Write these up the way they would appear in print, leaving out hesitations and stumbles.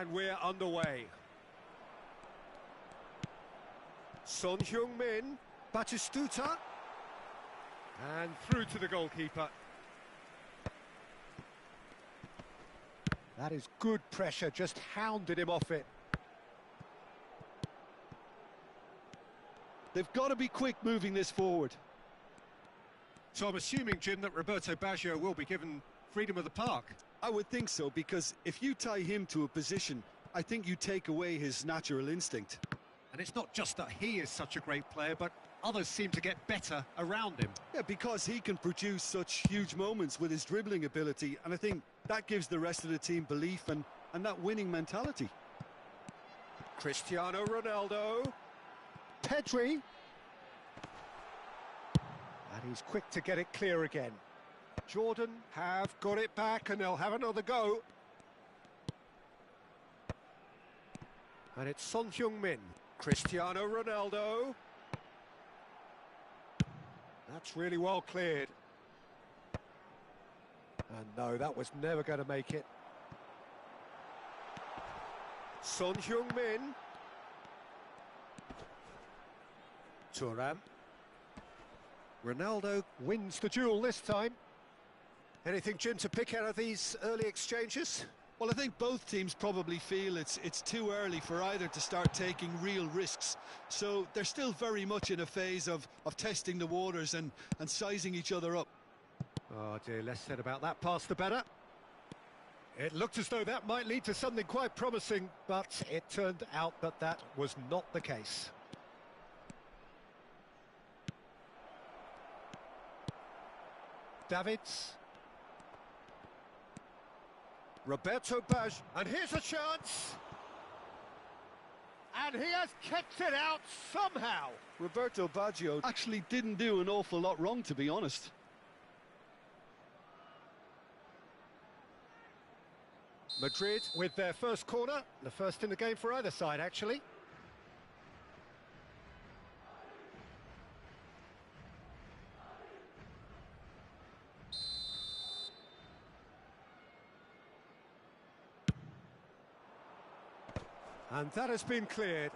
And we're underway. Son Heung-min, Batistuta, and through to the goalkeeper. That is good pressure, just hounded him off it. They've got to be quick moving this forward. So I'm assuming, Jim, that Roberto Baggio will be given freedom of the park. I would think so, because if you tie him to a position, I think you take away his natural instinct. And it's not just that he is such a great player, but others seem to get better around him. Yeah, because he can produce such huge moments with his dribbling ability, and I think that gives the rest of the team belief and that winning mentality. Cristiano Ronaldo. Pedri. And he's quick to get it clear again. Jordan have got it back and they'll have another go. And it's Son Heung-min. Cristiano Ronaldo. That's really well cleared. And no, that was never going to make it. Son Heung-min. Thuram. Ronaldo wins the duel this time. Anything, Jim, to pick out of these early exchanges? Well, I think both teams probably feel it's too early for either to start taking real risks. So they're still very much in a phase of testing the waters and sizing each other up. Oh dear, less said about that pass the better. It looked as though that might lead to something quite promising, but it turned out that that was not the case. Davids. Roberto Baggio, and here's a chance. And he has kept it out somehow. Roberto Baggio actually didn't do an awful lot wrong, to be honest. Madrid with their first corner, the first in the game for either side, actually. And that has been cleared.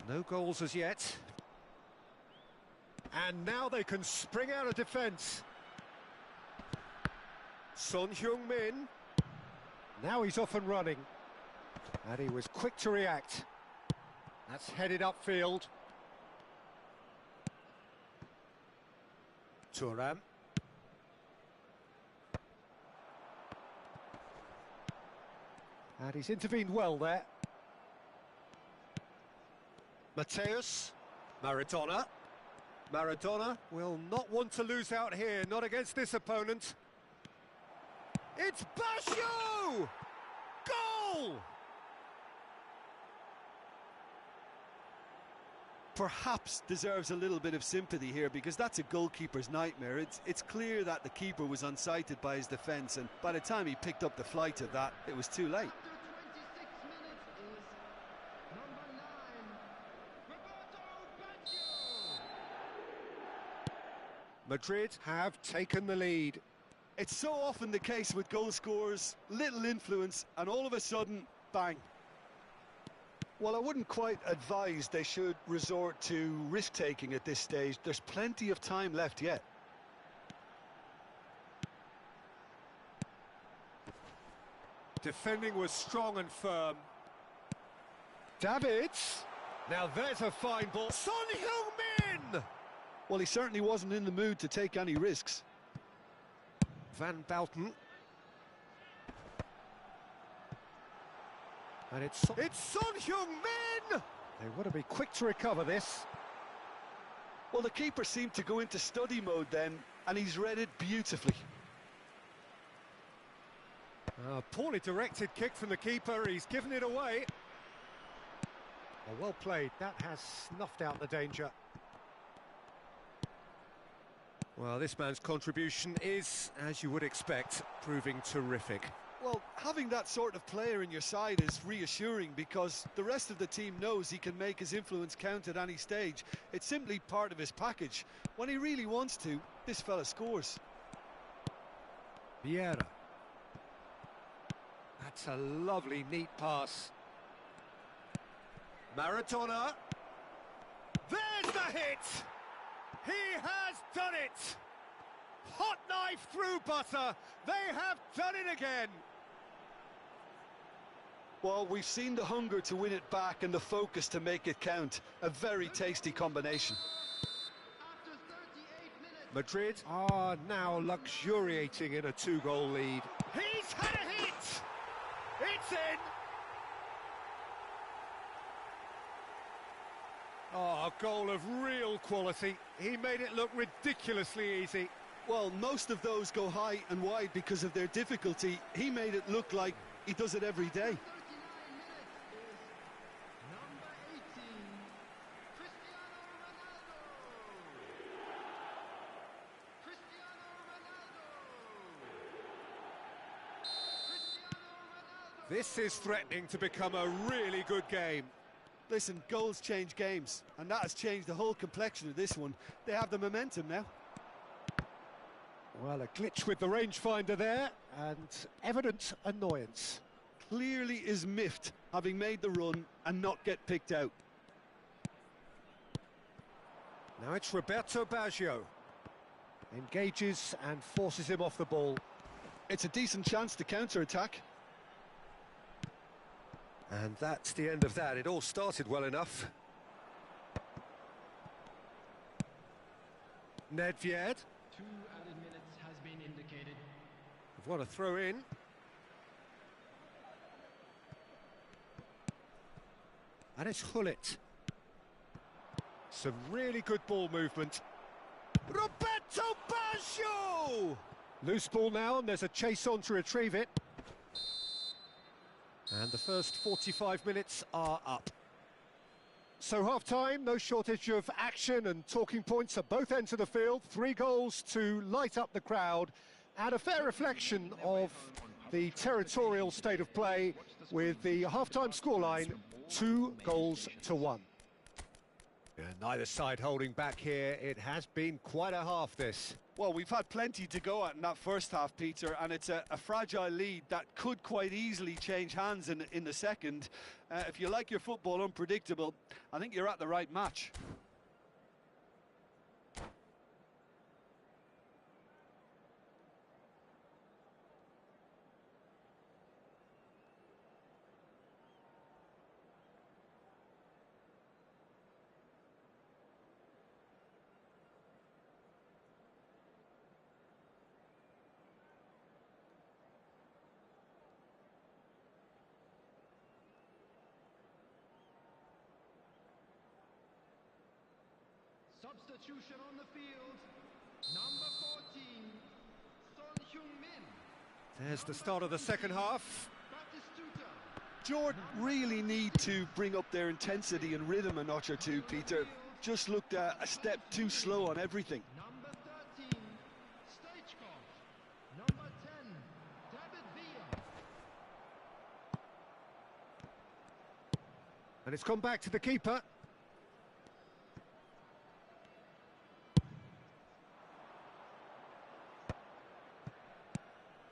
No goals as yet. And now they can spring out of defence. Son Heung-min. Now he's off and running. And he was quick to react. That's headed upfield. Thuram. And he's intervened well there. Mateus, Maradona. Maradona will not want to lose out here, not against this opponent. It's Baggio! Goal! Perhaps deserves a little bit of sympathy here, because that's a goalkeeper's nightmare. It's clear that the keeper was unsighted by his defence, and by the time he picked up the flight of that, it was too late. Madrid have taken the lead. It's so often the case with goal scorers, little influence, and all of a sudden, bang. Well, I wouldn't quite advise they should resort to risk-taking at this stage. There's plenty of time left yet. Defending was strong and firm. Davids. Now there's a fine ball. Son Heung-min! Well, he certainly wasn't in the mood to take any risks. Van Bouten. And it's Son Heung-min! They want to be quick to recover this. Well, the keeper seemed to go into study mode then, and he's read it beautifully. Poorly directed kick from the keeper, he's given it away. Oh, well played, that has snuffed out the danger. Well, this man's contribution is, as you would expect, proving terrific. Well, having that sort of player in your side is reassuring, because the rest of the team knows he can make his influence count at any stage. It's simply part of his package. When he really wants to, this fella scores. Vieira. That's a lovely, neat pass. Maradona. There's the hit! He has done it! Hot knife through butter. They have done it again. Well, we've seen the hunger to win it back and the focus to make it count. A very tasty combination. Madrid are now luxuriating in a 2-goal lead. He's had a hit! It's in! Oh, a goal of real quality. He made it look ridiculously easy. Well, most of those go high and wide because of their difficulty. He made it look like he does it every day. This is threatening to become a really good game. Listen, goals change games, and that has changed the whole complexion of this one. They have the momentum now. Well, a glitch with the rangefinder there, and evident annoyance. Clearly is miffed, having made the run and not get picked out. Now it's Roberto Baggio. Engages and forces him off the ball. It's a decent chance to counter-attack. And that's the end of that. It all started well enough. Nedved. 2 added minutes has been indicated. What a throw in. And it's Hullet. Some really good ball movement. Roberto Baggio! Loose ball now, and there's a chase on to retrieve it. And the first 45 minutes are up. So half-time, no shortage of action and talking points at both ends of the field. 3 goals to light up the crowd, and a fair reflection of the territorial state of play with the half-time scoreline 2-1. And neither side holding back here. It has been quite a half, this. Well, we've had plenty to go at in that first half, Peter, and it's a fragile lead that could quite easily change hands in the second. If you like your football unpredictable, I think you're at the right match. Substitution on the field, number 14, Son Heung-min. There's the start of the second half. Jordan really need to bring up their intensity and rhythm a notch or two, Peter. Just looked a step too slow on everything. Number 13, Stoichkov. Number 10, David Villa. And it's gone back to the keeper.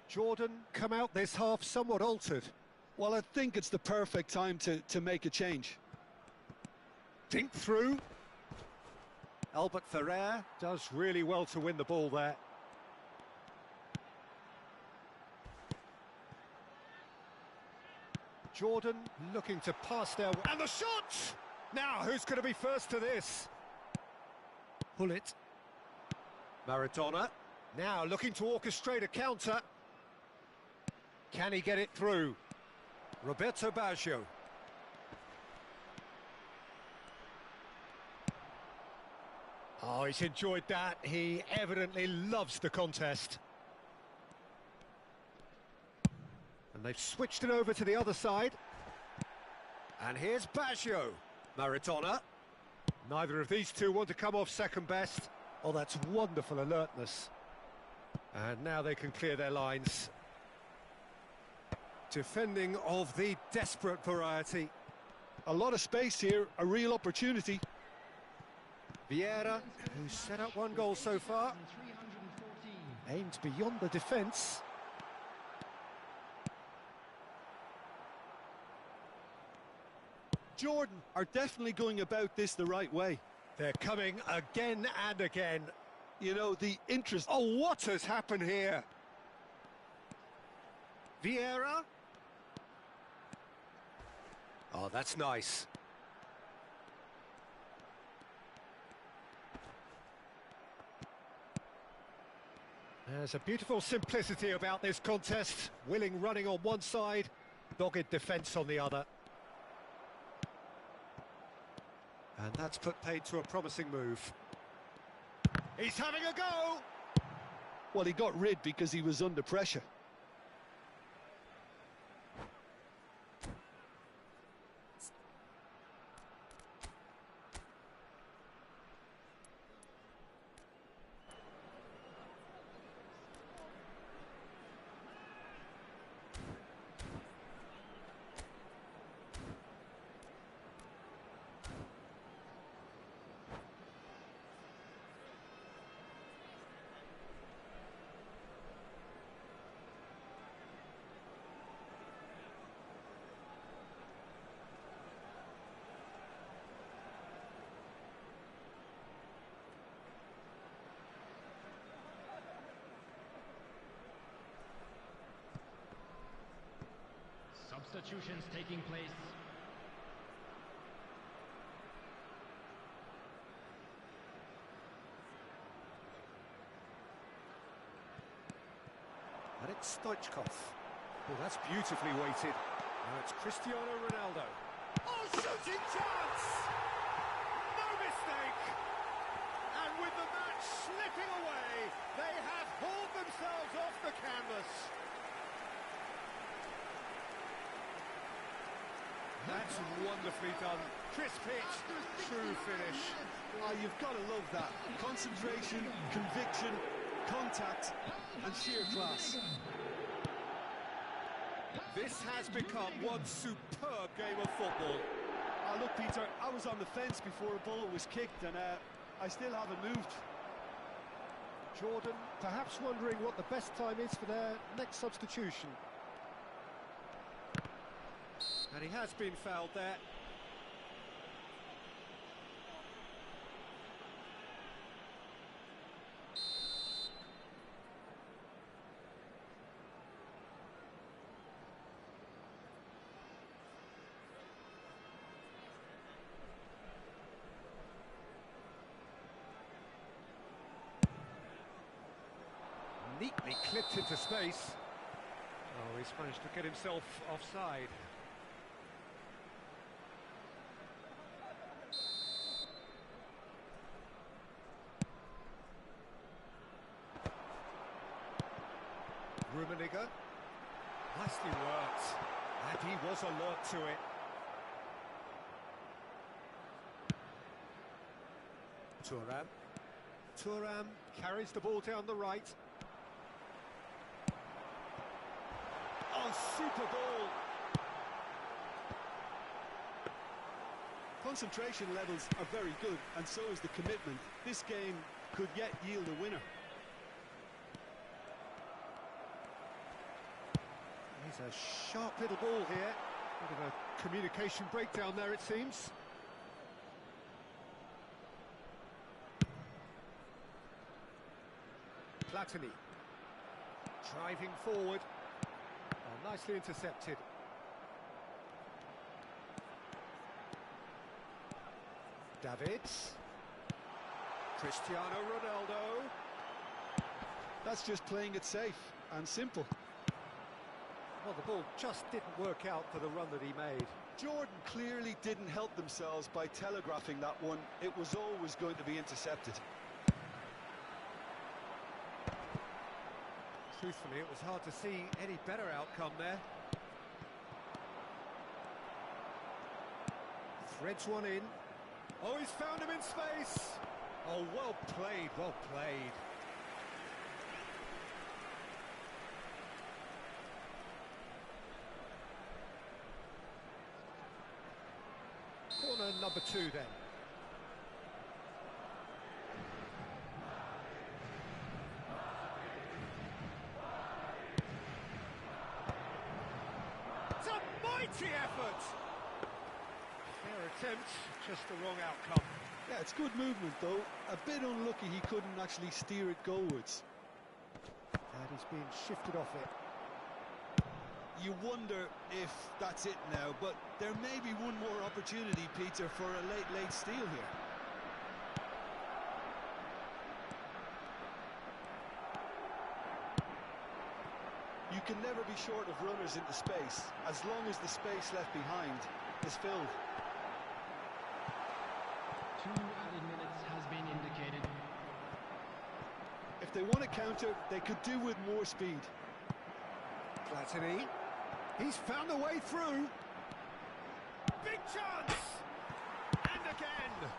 Jordan come out this half somewhat altered. Well, I think it's the perfect time to make a change. Dink through. Albert Ferrer does really well to win the ball there. Jordan looking to pass there. And the shot! Now, who's going to be first to this? Hullet. Maradona. Now looking to orchestrate a counter. Can he get it through? Roberto Baggio. Oh, he's enjoyed that. He evidently loves the contest. And they've switched it over to the other side. And here's Baggio. Maradona. Neither of these two want to come off second best. Oh, that's wonderful alertness. And now they can clear their lines. Defending of the desperate variety. A lot of space here, a real opportunity. Vieira, who's set up 1 goal so far, aimed beyond the defence. Jordan are definitely going about this the right way. They're coming again and again. You know, the interest... Oh, what has happened here? Vieira. Oh, that's nice. There's a beautiful simplicity about this contest. Willing running on one side, dogged defence on the other. And that's put paid to a promising move. He's having a go! Well, he got rid because he was under pressure. Substitutions taking place. And it's Stoichkov. Well, that's beautifully weighted. Now it's Cristiano Ronaldo. Oh, shooting chance! No mistake! And with the match slipping away, they have hauled themselves off the canvas. That's wonderfully done. Crisp hit, true finish. Oh, you've got to love that. Concentration, conviction, contact, and sheer class. This has become one superb game of football. Look, Peter, I was on the fence before a ball was kicked, and I still haven't moved. Jordan perhaps wondering what the best time is for their next substitution. And he has been fouled there. Neatly clipped into space. Oh, he's managed to get himself offside. Rummenigge. Nicely worked. And he was alert to it. Thuram carries the ball down the right. Oh, super ball! Concentration levels are very good, and so is the commitment. This game could yet yield a winner. He's a sharp little ball here. Bit of a communication breakdown there, it seems. Platini. Driving forward. Oh, nicely intercepted. Davids. Cristiano Ronaldo. That's just playing it safe and simple. Well, the ball just didn't work out for the run that he made. Jordan clearly didn't help themselves by telegraphing that one. It was always going to be intercepted. Truthfully, it was hard to see any better outcome there. Threads one in. Oh, he's found him in space. Oh, well played, well played. Corner number 2 then. It's a mighty effort! attempt, just the wrong outcome. Yeah, it's good movement though. A bit unlucky he couldn't actually steer it goalwards. And he's being shifted off it. You wonder if that's it now, but there may be one more opportunity, Peter, for a late steal here. You can never be short of runners into space, as long as the space left behind is filled. 2 added minutes has been indicated. If they want to counter, they could do with more speed. Platini, he's found a way through. Big chance! And again!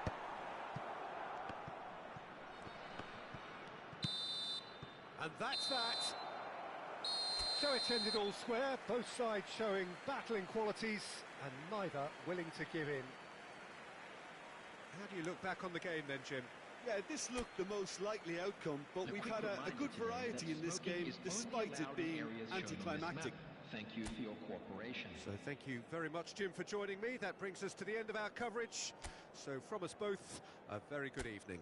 And that's that. So it's ended all square, both sides showing battling qualities and neither willing to give in. How do you look back on the game then, Jim? Yeah, this looked the most likely outcome, but we've had a good variety in this game, despite it being anticlimactic. Thank you for your cooperation. So thank you very much, Jim, for joining me. That brings us to the end of our coverage. So from us both, a very good evening.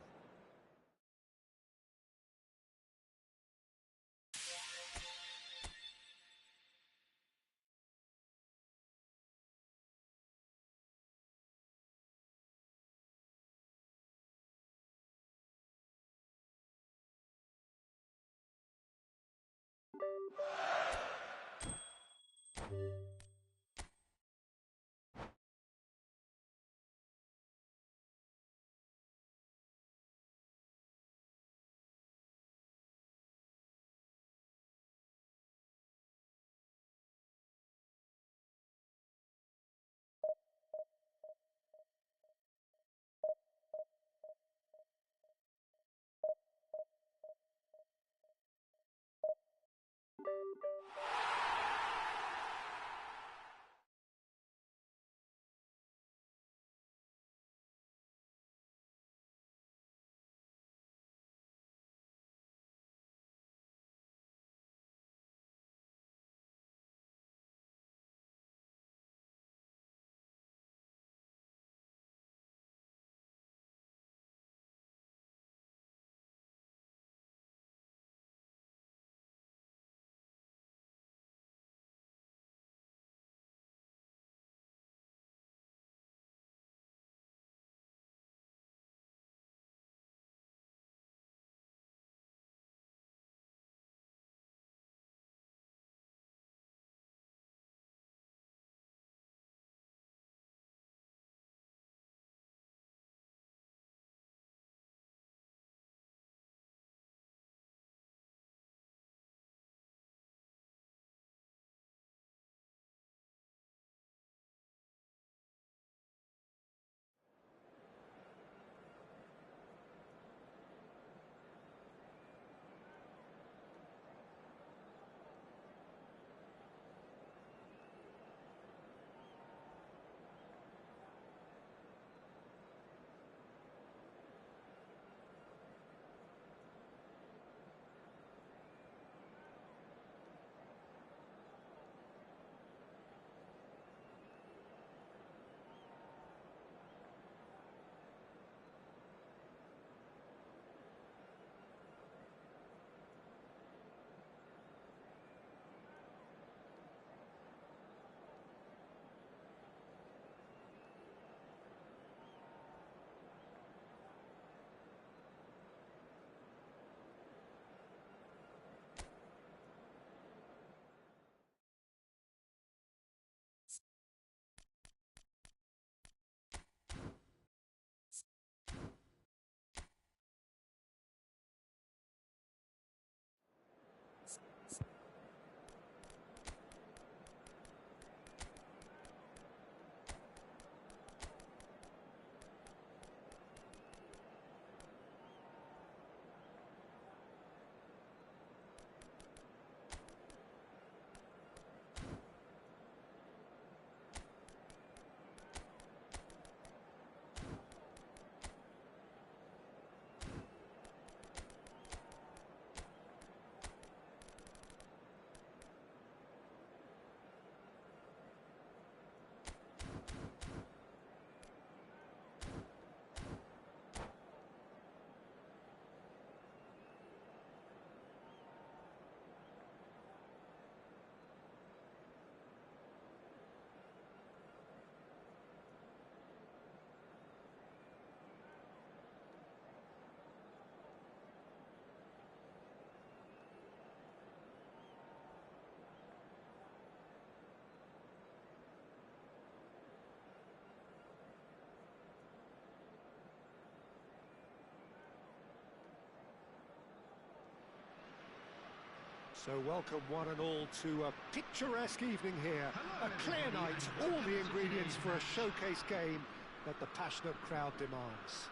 So welcome one and all to a picturesque evening here. A clear night, all the ingredients for a showcase game that the passionate crowd demands.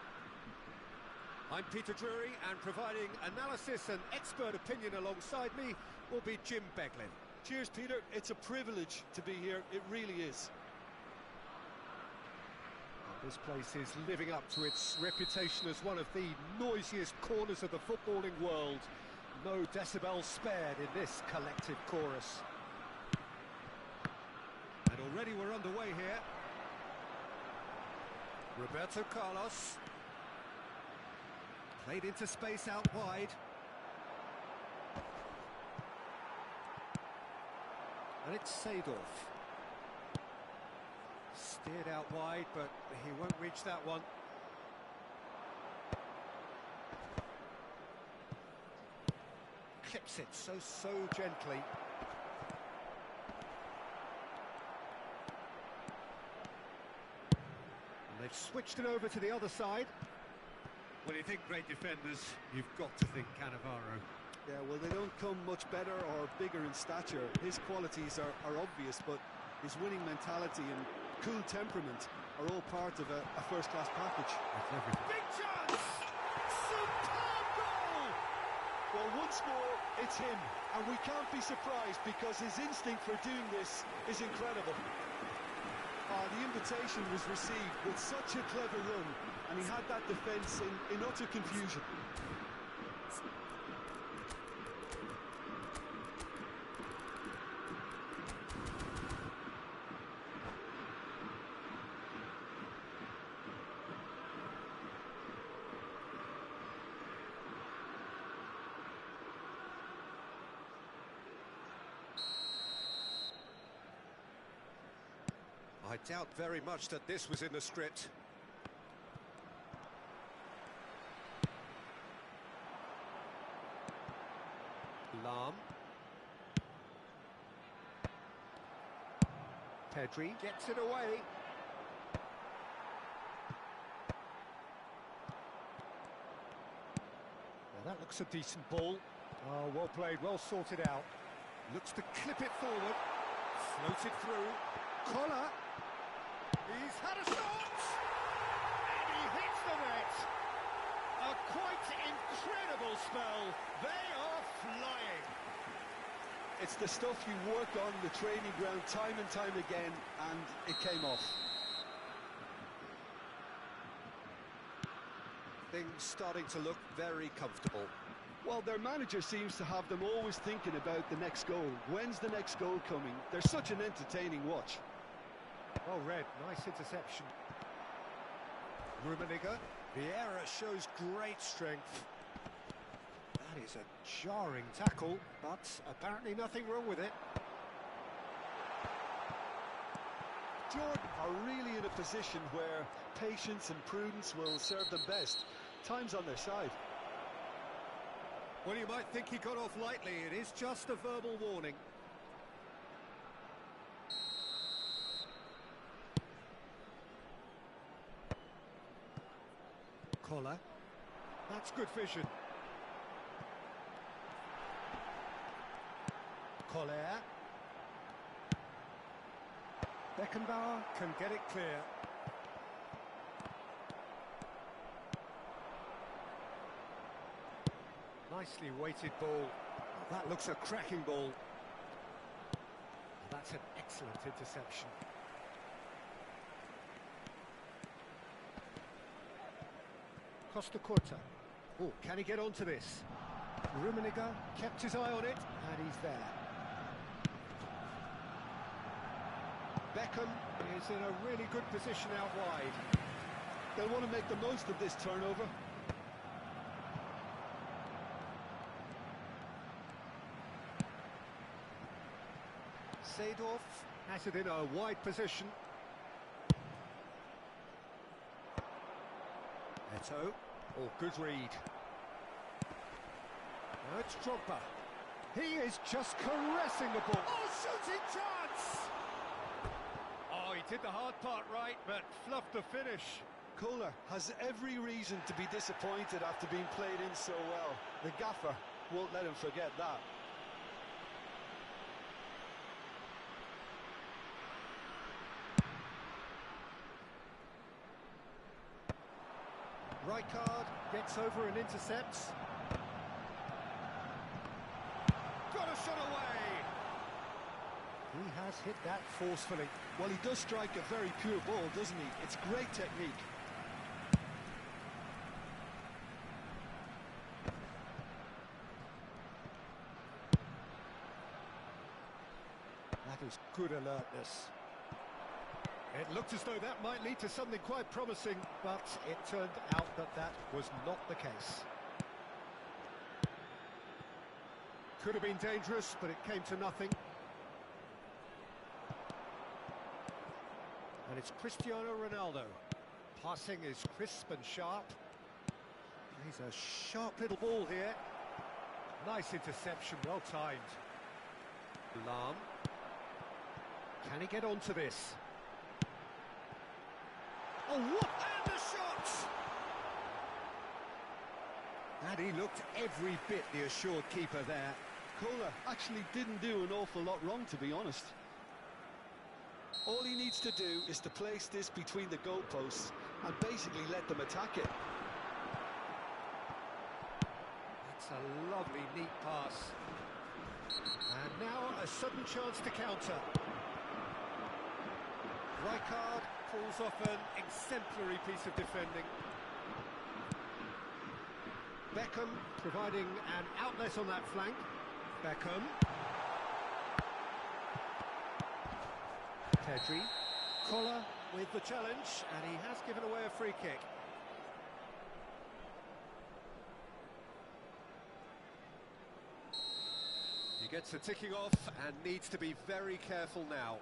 I'm Peter Drury, and providing analysis and expert opinion alongside me will be Jim Beglin. Cheers, Peter. It's a privilege to be here. It really is. This place is living up to its reputation as one of the noisiest corners of the footballing world. No decibels spared in this collective chorus. And already we're underway here. Roberto Carlos. Played into space out wide. And it's Seedorf. Steered out wide, but he won't reach that one. Clips it so gently. And they've switched it over to the other side. When you think great defenders, you've got to think Cannavaro. Yeah, well, they don't come much better or bigger in stature. His qualities are obvious, but his winning mentality and cool temperament are all part of a first-class package. Big chance! Superb goal! Well, once more, it's him, and we can't be surprised because his instinct for doing this is incredible. The invitation was received with such a clever run, and he had that defence in utter confusion. I doubt very much that this was in the script. Lam. Pedri gets it away. Now that looks a decent ball. Oh, well played, well sorted out. Looks to clip it forward. Floated through. Collar. He's had a shot! And he hits the net! A quite incredible spell. They are flying. It's the stuff you work on the training ground time and time again, and it came off. Things starting to look very comfortable. Well, their manager seems to have them always thinking about the next goal. When's the next goal coming? They're such an entertaining watch. Well read, nice interception. Rummenigge, the error shows great strength. That is a jarring tackle, but apparently nothing wrong with it. Jordan are really in a position where patience and prudence will serve them best. Time's on their side. Well, you might think he got off lightly. It is just a verbal warning. Collar. That's good vision. Collar. Beckenbauer can get it clear. Nicely weighted ball. Oh, that looks a cracking ball. That's an excellent interception. Costa Curta. Oh, can he get onto this? Rummenigge kept his eye on it, and he's there. Beckham is in a really good position out wide. They'll want to make the most of this turnover. Seedorf has it in a wide position. Eto. Oh, good read. Now it's Drogba. He is just caressing the ball. Oh, shooting chance! Oh, he did the hard part right, but fluffed the finish. Kohler has every reason to be disappointed after being played in so well. The gaffer won't let him forget that. Rijkaard gets over and intercepts. Got a shot away! He has hit that forcefully. Well, he does strike a very pure ball, doesn't he? It's great technique. That is good alertness. It looked as though that might lead to something quite promising, but it turned out that that was not the case. Could have been dangerous, but it came to nothing. And it's Cristiano Ronaldo. Passing is crisp and sharp. He's a sharp little ball here. Nice interception, well timed. Lam. Can he get onto this? Oh, what? And the shot! And he looked every bit the assured keeper there. Kohler actually didn't do an awful lot wrong, to be honest. All he needs to do is to place this between the goalposts and basically let them attack it. That's a lovely, neat pass. And now a sudden chance to counter. Rijkaard pulls off an exemplary piece of defending. Beckham providing an outlet on that flank. Beckham. Pedri. Koller with the challenge, and he has given away a free kick. He gets the ticking off and needs to be very careful now.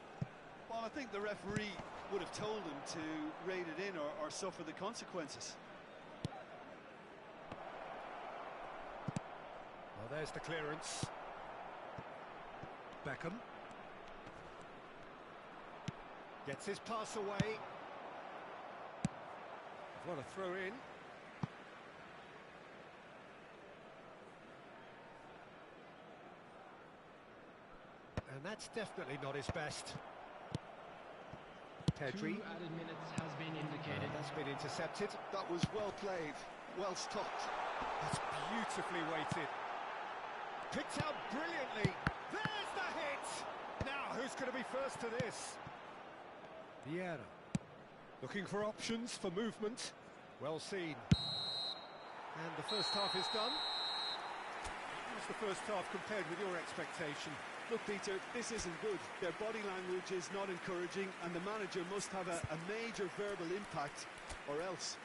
Well, I think the referee would have told him to rate it in or suffer the consequences. Well, there's the clearance. Beckham. Gets his pass away. What a throw in. And that's definitely not his best. Pedri. 2 added minutes has been indicated. That's been intercepted. That was well played, well stopped. That's beautifully weighted. Picked out brilliantly. There's the hit! Now, who's going to be first to this? Vieira. Looking for options for movement. Well seen. And the first half is done. How's the first half compared with your expectation? Look, Peter, this isn't good. Their body language is not encouraging, and the manager must have a major verbal impact, or else.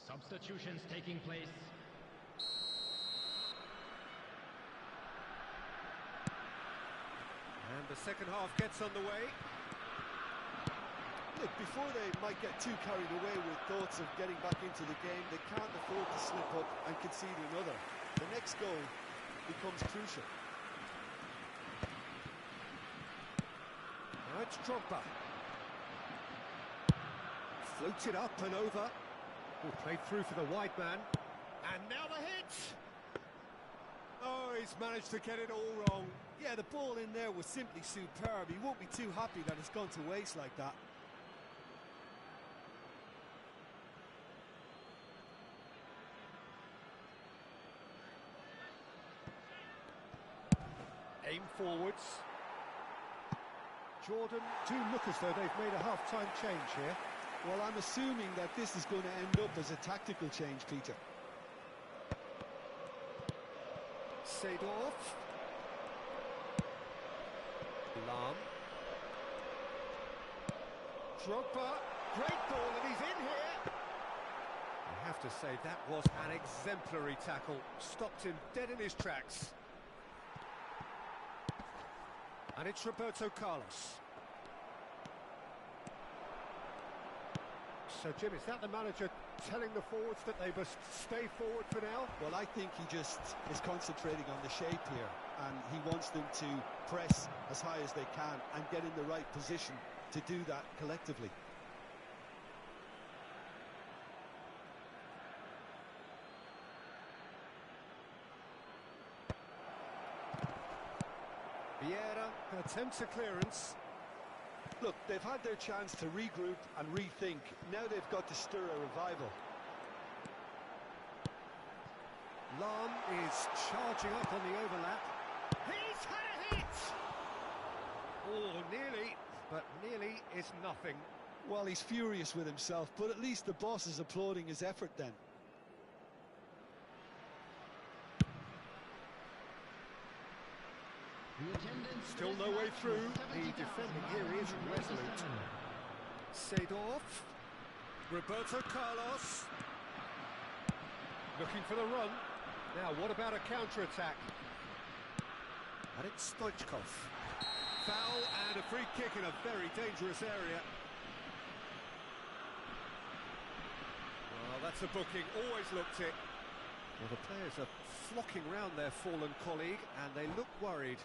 Substitutions taking place. And the second half gets underway. Look, before they might get too carried away with thoughts of getting back into the game, they can't afford to slip up and concede another. The next goal becomes crucial. Now it's Drogba. Floated up and over. Played through for the wide man. And now the hit! Oh, he's managed to get it all wrong. Yeah, the ball in there was simply superb. He won't be too happy that it's gone to waste like that. Aim forwards. Jordan do look as though they've made a half-time change here. Well, I'm assuming that this is going to end up as a tactical change, Peter. Seedorf. Lam. Drogba, great ball, and he's in here. I have to say, that was an exemplary tackle. Stopped him dead in his tracks. And it's Roberto Carlos. So, Jim, is that the manager telling the forwards that they must stay forward for now? Well, I think he just is concentrating on the shape here, and he wants them to press as high as they can and get in the right position to do that collectively. Vieira attempts a clearance. Look, they've had their chance to regroup and rethink. Now they've got to stir a revival. Lam is charging up on the overlap. He's had a hit! Oh, nearly, but nearly is nothing. Well, he's furious with himself, but at least the boss is applauding his effort then. Still no way through. The defending here is resolute. Seedorf. Roberto Carlos. Looking for the run. Now, what about a counter-attack? And it's Stoichkov. Foul and a free kick in a very dangerous area. Well, that's a booking. Always looked it. Well, the players are flocking round their fallen colleague, and they look worried.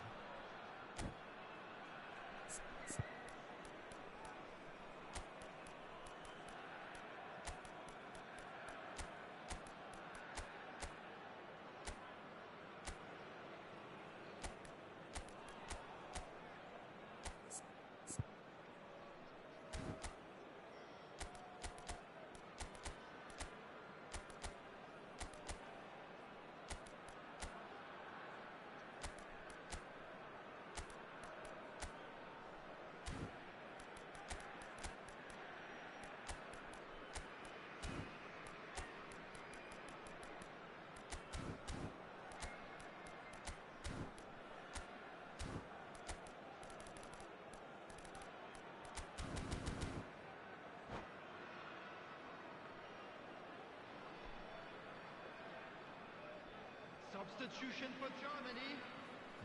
Substitution for Germany.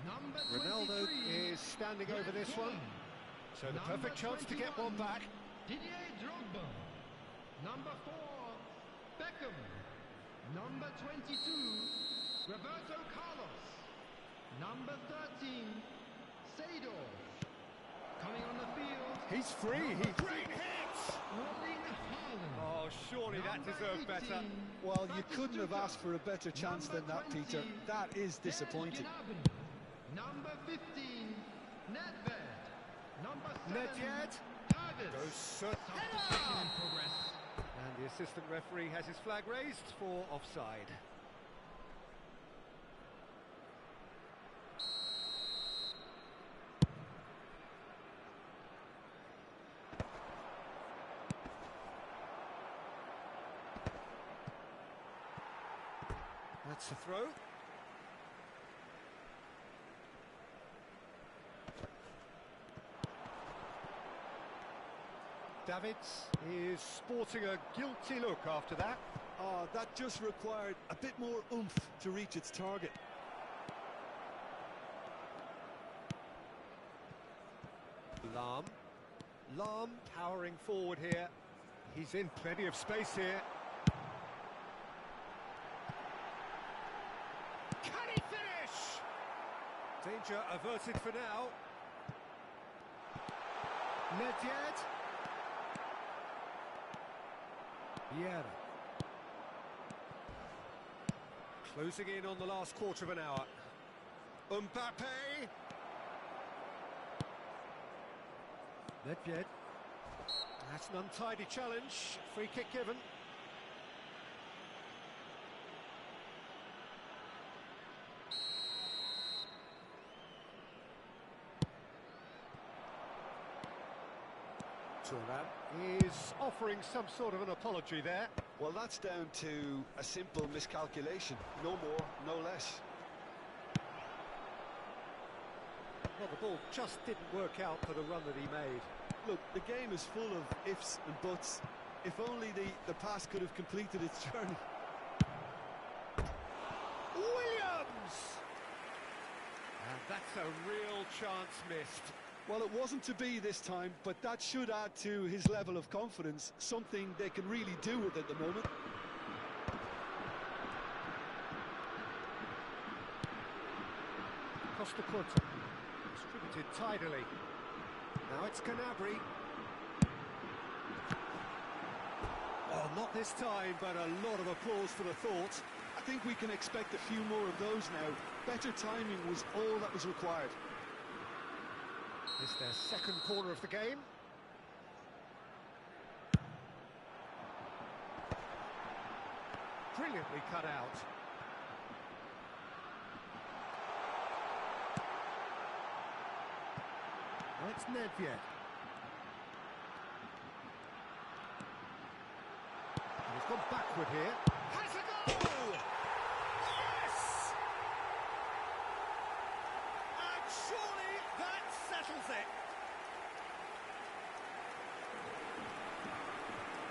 Number Ronaldo 23 is standing over this one. So the perfect chance to get one back. Didier Drogba. Number 4, Beckham. Number 22, Roberto Carlos. Number 13, Seedorf. Coming on the field. He's free. Great hit! Rolling Haaland. Oh, surely that Number deserved 18, better. Well, you couldn't have asked for a better chance than that, Peter. That is disappointing. Number 15, Nedved. Number 7, Nedved Tavis. goes Substitution in progress. And the assistant referee has his flag raised for offside. That's a throw. Davids is sporting a guilty look after that. Oh, that just required a bit more oomph to reach its target. Lam powering forward here. He's in plenty of space here. Can he finish? Danger averted for now. Nedved. Vieira. Closing in on the last quarter of an hour. Mbappe. Nedved. That's an untidy challenge. Free kick given. Thuram is offering some sort of an apology there. Well, that's down to a simple miscalculation. No more, no less. Well, The ball just didn't work out for the run that he made. Look, the game is full of ifs and buts. If only the pass could have completed its journey. Williams! And that's a real chance missed. Well, it wasn't to be this time, but that should add to his level of confidence, something they can really do with at the moment. Costa Curta, distributed tidily. Now it's Gnabry. Well, not this time, but a lot of applause for the thought. I think we can expect a few more of those now. Better timing was all that was required. It's their second corner of the game. Brilliantly cut out. Now it's Nedved. And he's gone backward here. Has a goal! Yes! And surely that settles it.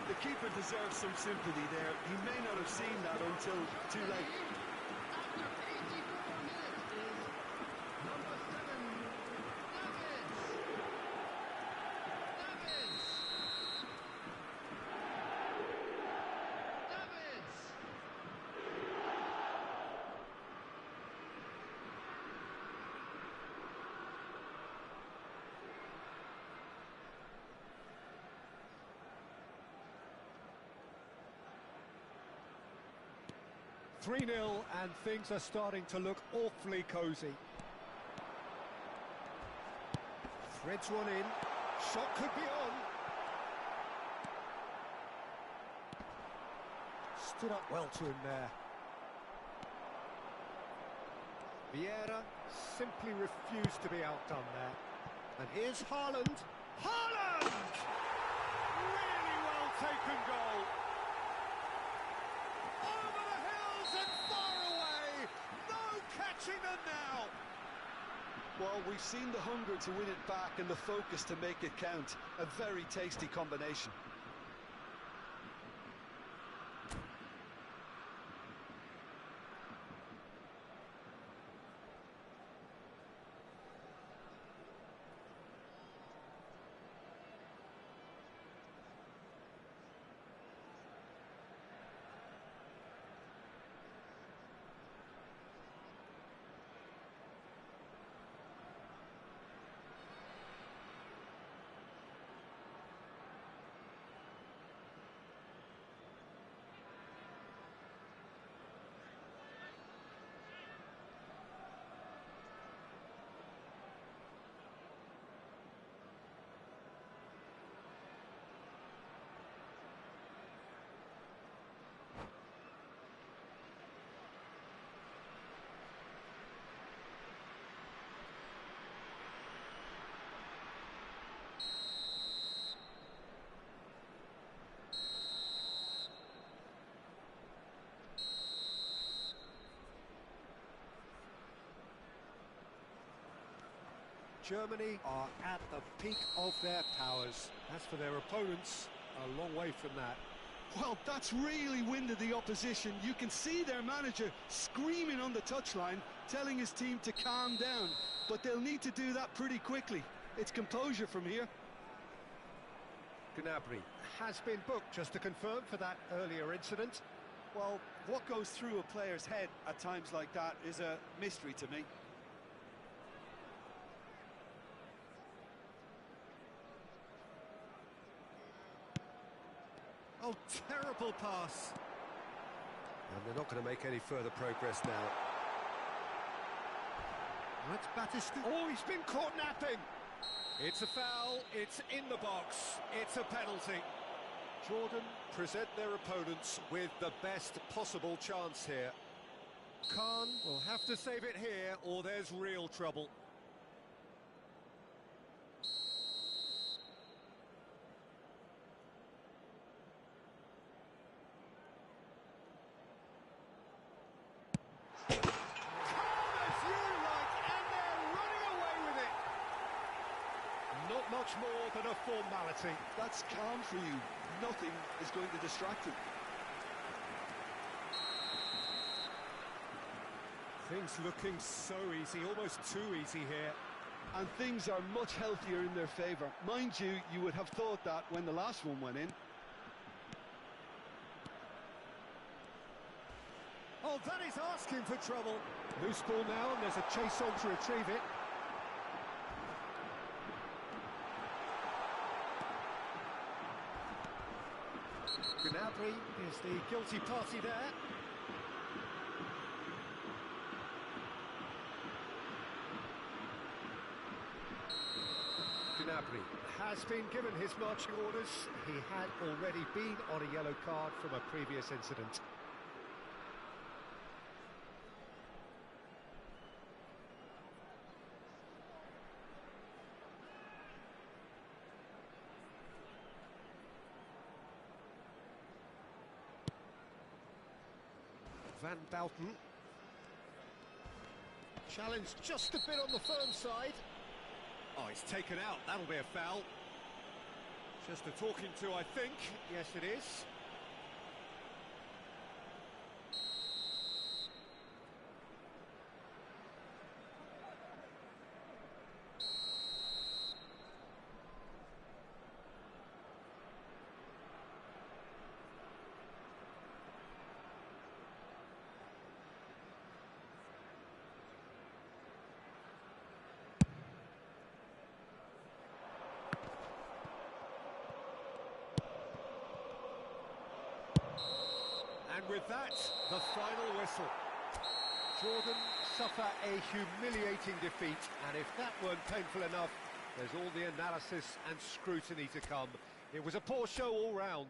The keeper deserves some sympathy there. He may not have seen that until too late. After 84 minutes is number 7, Davids. Davids. Davids. 3-0 and things are starting to look awfully cosy. Threads one in. Shot could be on. Stood up well to him there. Vieira simply refused to be outdone there. And here's Haaland. Haaland! Really well taken goal. Over the hills and far away. No catching them now. Well, we've seen the hunger to win it back and the focus to make it count. A very tasty combination. Germany are at the peak of their powers. As for their opponents, a long way from that. Well, that's really winded the opposition. You can see their manager screaming on the touchline, telling his team to calm down. But they'll need to do that pretty quickly. It's composure from here. Gnabry has been booked, just to confirm, for that earlier incident. Well, what goes through a player's head at times like that is a mystery to me. Oh, terrible pass. And they're not going to make any further progress now. That's Batista. Oh, he's been caught napping. It's a foul, it's in the box, it's a penalty. Jordan present their opponents with the best possible chance here. Khan will have to save it here or there's real trouble. Calm as you like, and they're running away with it. not much more than a formality. That's calm for you. Nothing is going to distract him. Things looking so easy, almost too easy here. And things are much healthier in their favour. Mind you, you would have thought that when the last one went in. Oh, that is asking for trouble. Loose ball now, and there's a chase on to retrieve it. Gnabry is the guilty party there. Gnabry has been given his marching orders. He had already been on a yellow card from a previous incident. Van Bouten. Challenged just a bit on the firm side. Oh, he's taken out. That'll be a foul. Just a talking to, I think. Yes, it is. And with that, the final whistle. Jordan suffer a humiliating defeat, and if that weren't painful enough, there's all the analysis and scrutiny to come. It was a poor show all round.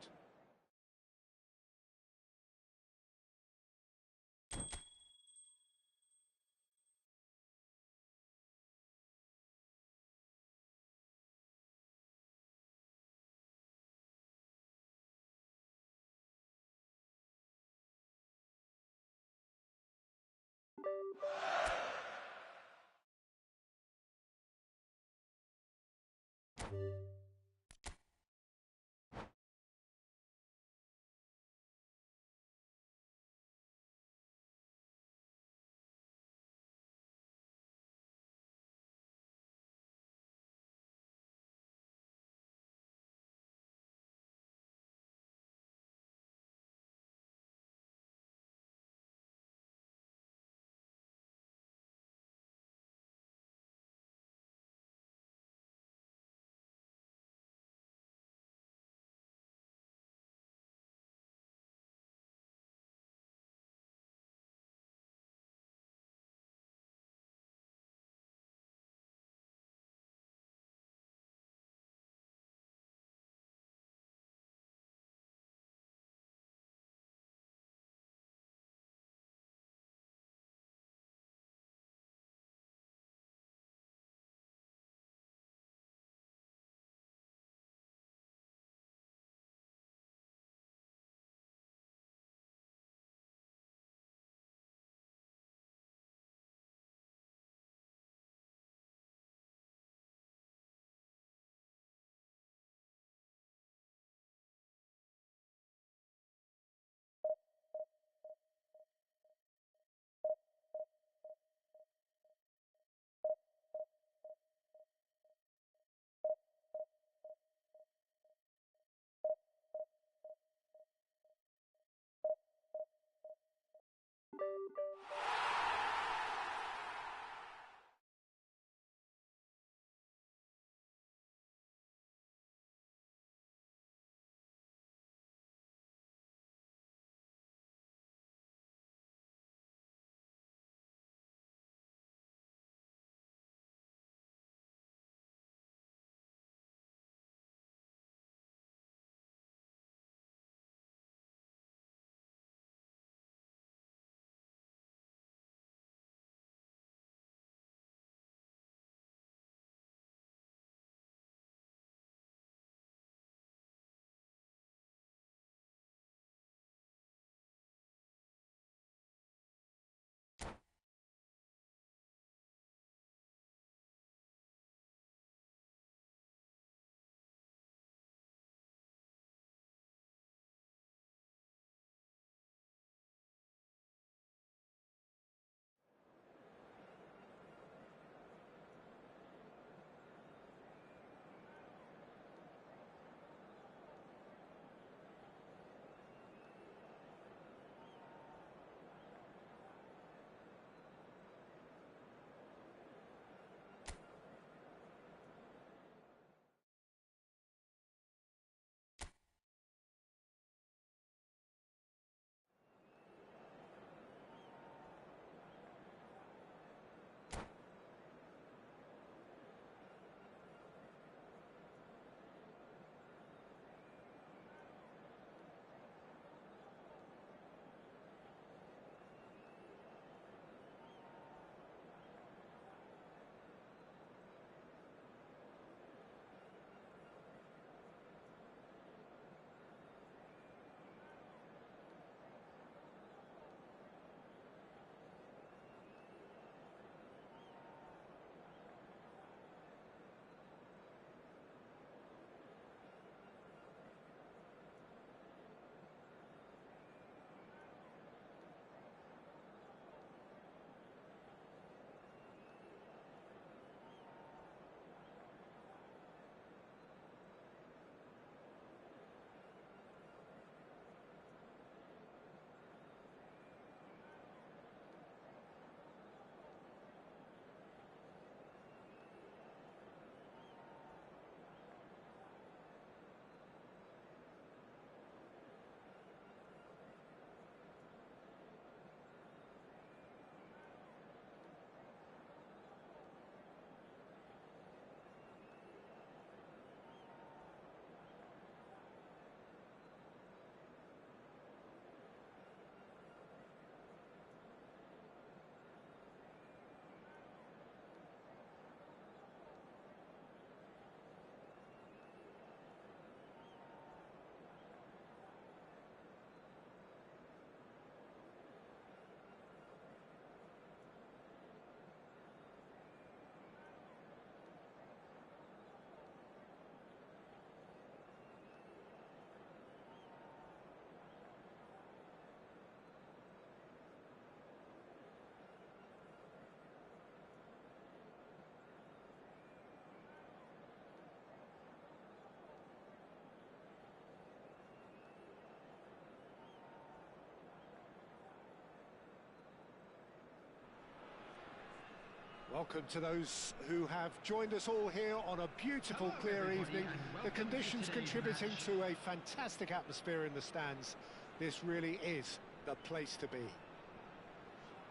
Welcome to those who have joined us all here on a beautiful, clear evening. The conditions contributing to a fantastic atmosphere in the stands. This really is the place to be.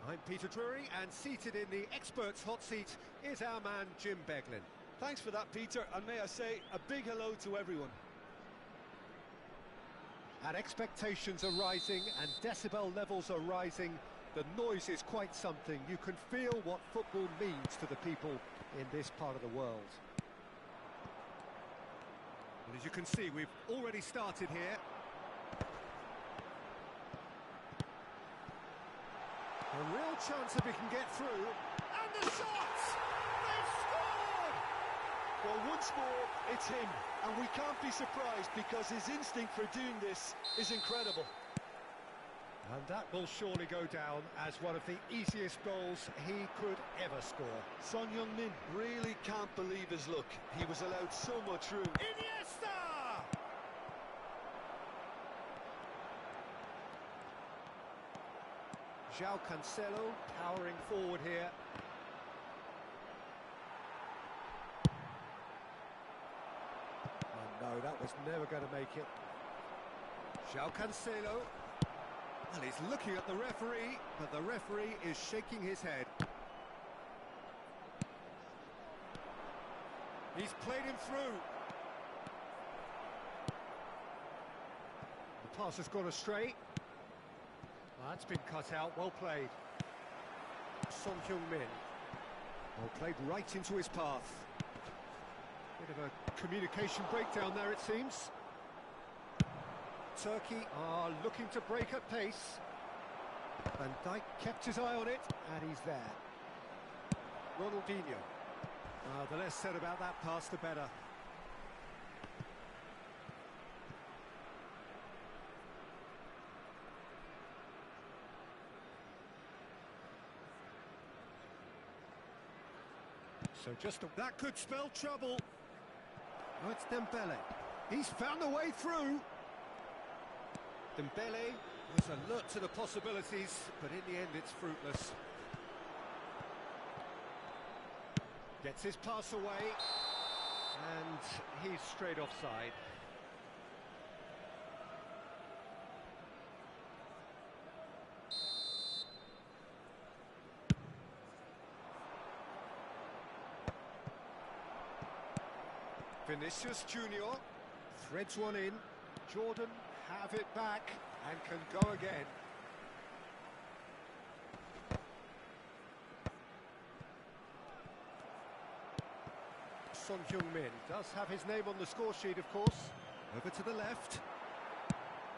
I'm Peter Drury, and seated in the experts' hot seat is our man Jim Beglin. Thanks for that, Peter, and may I say a big hello to everyone. And expectations are rising and decibel levels are rising. The noise is quite something. You can feel what football means to the people in this part of the world. Well, as you can see, we've already started here. A real chance if he can get through. And the shots! They've scored! Well, once more, it's him, and we can't be surprised because his instinct for doing this is incredible. And that will surely go down as one of the easiest goals he could ever score. Son Heung-min really can't believe his luck. He was allowed so much room. Iniesta! João Cancelo powering forward here. Oh no, that was never going to make it. João Cancelo. Well, he's looking at the referee, but the referee is shaking his head. He's played him through. The pass has gone astray. Well, that's been cut out, well played. Son Heung-min. Well played right into his path. Bit of a communication breakdown there, it seems. Turkey are looking to break at pace. Van Dijk kept his eye on it, and he's there. Ronaldinho. The less said about that pass, the better. So that could spell trouble. Oh, it's Dembele. He's found a way through. Dembele was alert to the possibilities, but in the end it's fruitless. Gets his pass away, and he's straight offside. Vinicius Junior threads one in. Jordan have it back and can go again. Son Heung-min does have his name on the score sheet, of course. Over to the left.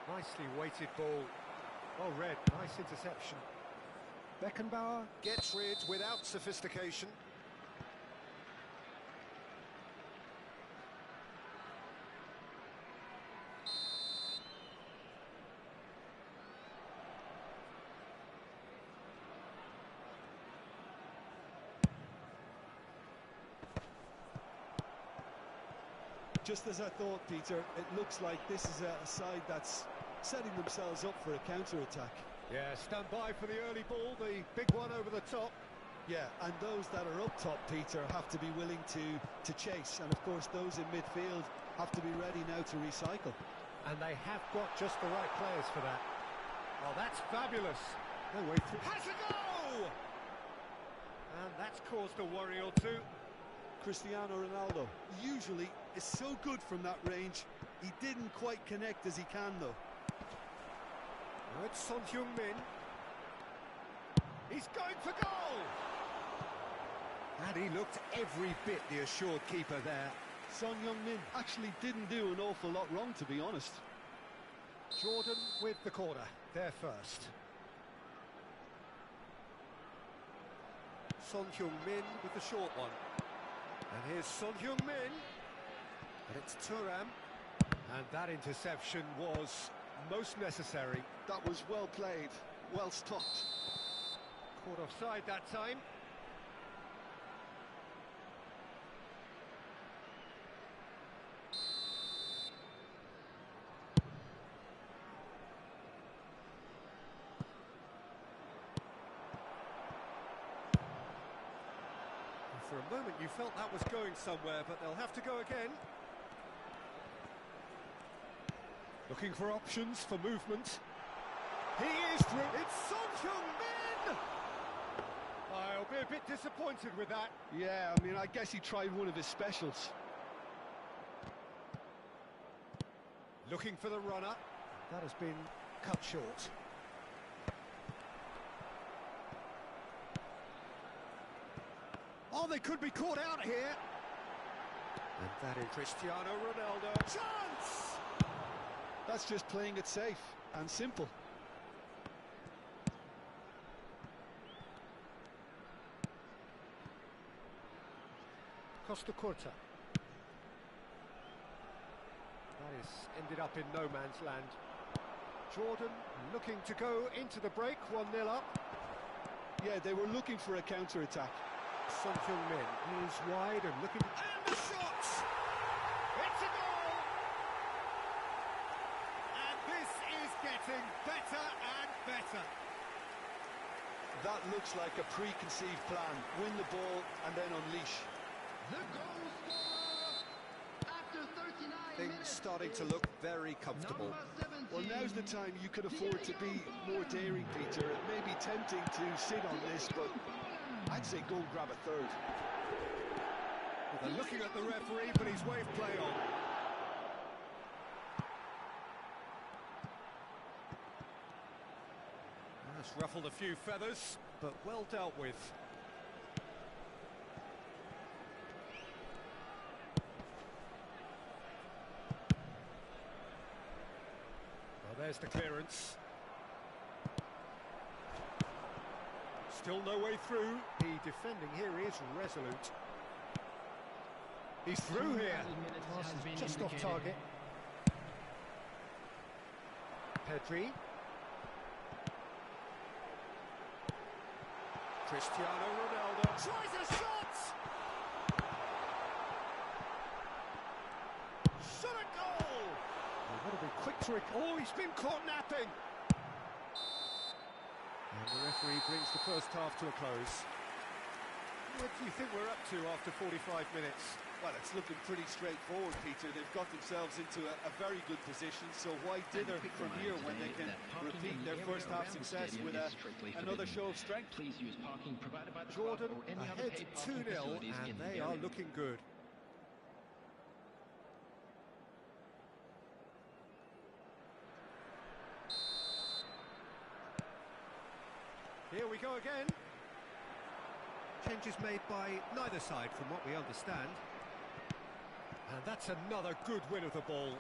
Nicely weighted ball. Well read, nice interception. Beckenbauer gets rid without sophistication. Just as I thought, Peter, it looks like this is a side that's setting themselves up for a counter-attack. Yeah, stand by for the early ball, the big one over the top. Yeah, and those that are up top, Peter, have to be willing to chase. And, of course, those in midfield have to be ready now to recycle. And they have got just the right players for that. Oh, that's fabulous. No way through. Has a go! And that's caused a worry or two. Cristiano Ronaldo usually is so good from that range. He didn't quite connect as he can, though. Now it's Son Heung-min. He's going for goal! And he looked every bit the assured keeper there. Son Heung-min actually didn't do an awful lot wrong, to be honest. Jordan with the corner, there first. Son Heung-min with the short one. And here's Son Heung-min. But it's Thuram. And that interception was most necessary. That was well played, well stopped. Caught offside that time. For a moment you felt that was going somewhere, but they'll have to go again. Looking for options for movement. He is through. It's Son Heung-min! I'll be a bit disappointed with that. Yeah, I mean, I guess he tried one of his specials. Looking for the runner. That has been cut short. Oh, they could be caught out here. And that is Cristiano Ronaldo. Chance! That's just playing it safe and simple. Costa Curta. That is ended up in no man's land. Jordan looking to go into the break, 1-0 up. Yeah, they were looking for a counter-attack. Son Heung-min is wide and looking... And the shot! It's a goal! And this is getting better and better. That looks like a preconceived plan. Win the ball and then unleash. The goal scorer after 39 Things minutes starting to is look very comfortable. number 17. Well, now's the time you could afford to be more daring, Peter. It may be tempting to sit on this, but I'd say go and grab a third. Well, they're looking at the referee, but he's waved play on. That's ruffled a few feathers, but well dealt with. Well, there's the clearance. Still no way through. The defending here is resolute. He's through here. Pass is just off target. Pedri. Cristiano Ronaldo tries a shot! Shot a goal! Well, what a big quick trick. Oh, he's been caught napping! And the referee brings the first half to a close. What do you think we're up to after 45 minutes? Well, it's looking pretty straightforward, Peter. They've got themselves into a very good position, so why dither from here when they can repeat their first half success with another show of strength? Please use parking provided by the Jordan club or any other ahead paid parking 2-0, facilities and in the they area. are looking good. Here we go again. Changes made by neither side from what we understand. And that's another good win of the ball.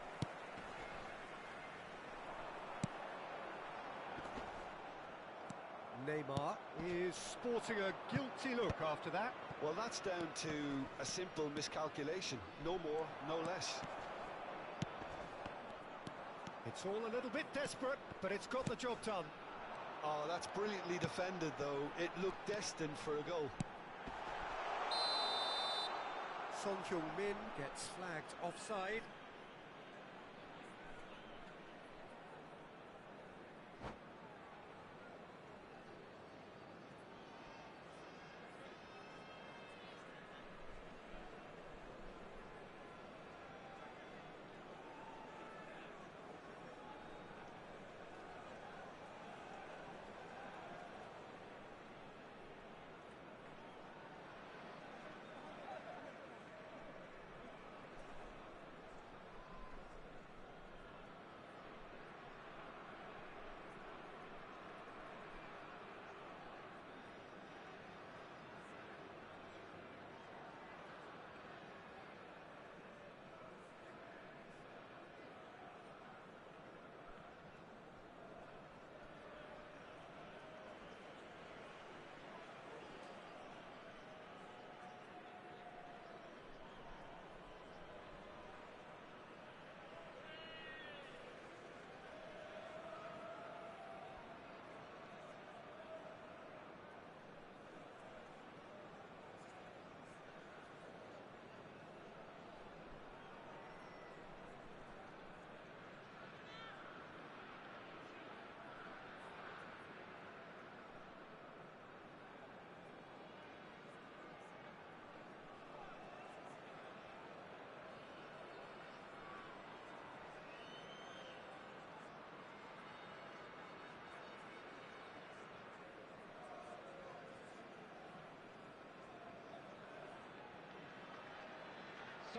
Neymar is sporting a guilty look after that. Well, that's down to a simple miscalculation. No more, no less. It's all a little bit desperate, but it's got the job done. Oh, that's brilliantly defended, though. It looked destined for a goal. Son Heung-min gets flagged offside.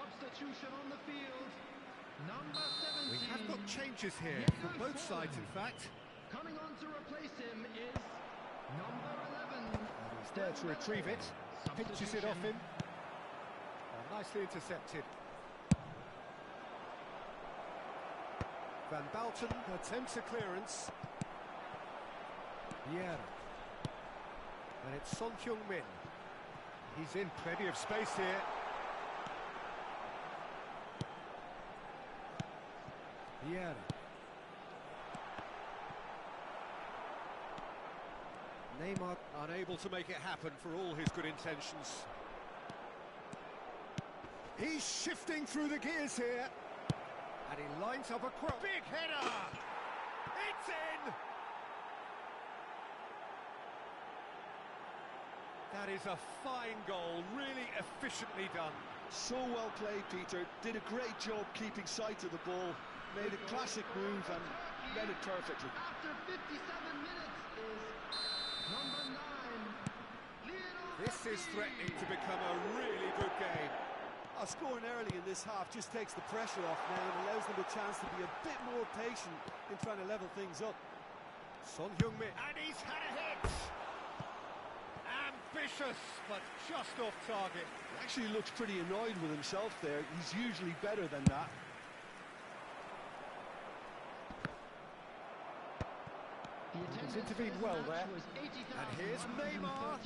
Substitution on the field. Number 17. We have got changes here for both sides, in fact. Coming on to replace him is number 11. He's there to retrieve it. Pinches it off him. Nicely intercepted. Van Balten attempts a clearance. Yeah. And it's Son Heung-min. He's in plenty of space here. Yeah. Neymar unable to make it happen for all his good intentions. He's shifting through the gears here. And he lines up a cross. Big header! It's in! That is a fine goal, really efficiently done. So well played, Peter. Did a great job keeping sight of the ball. Made a classic move and read it perfectly. After 57 minutes is number 9. This is threatening to become a really good game. Scoring early in this half just takes the pressure off now and allows them a chance to be a bit more patient in trying to level things up. Son Heung-min, and he's had a hit! Ambitious, but just off target. He actually looks pretty annoyed with himself there. He's usually better than that. He's intervened well there. And here's Neymar.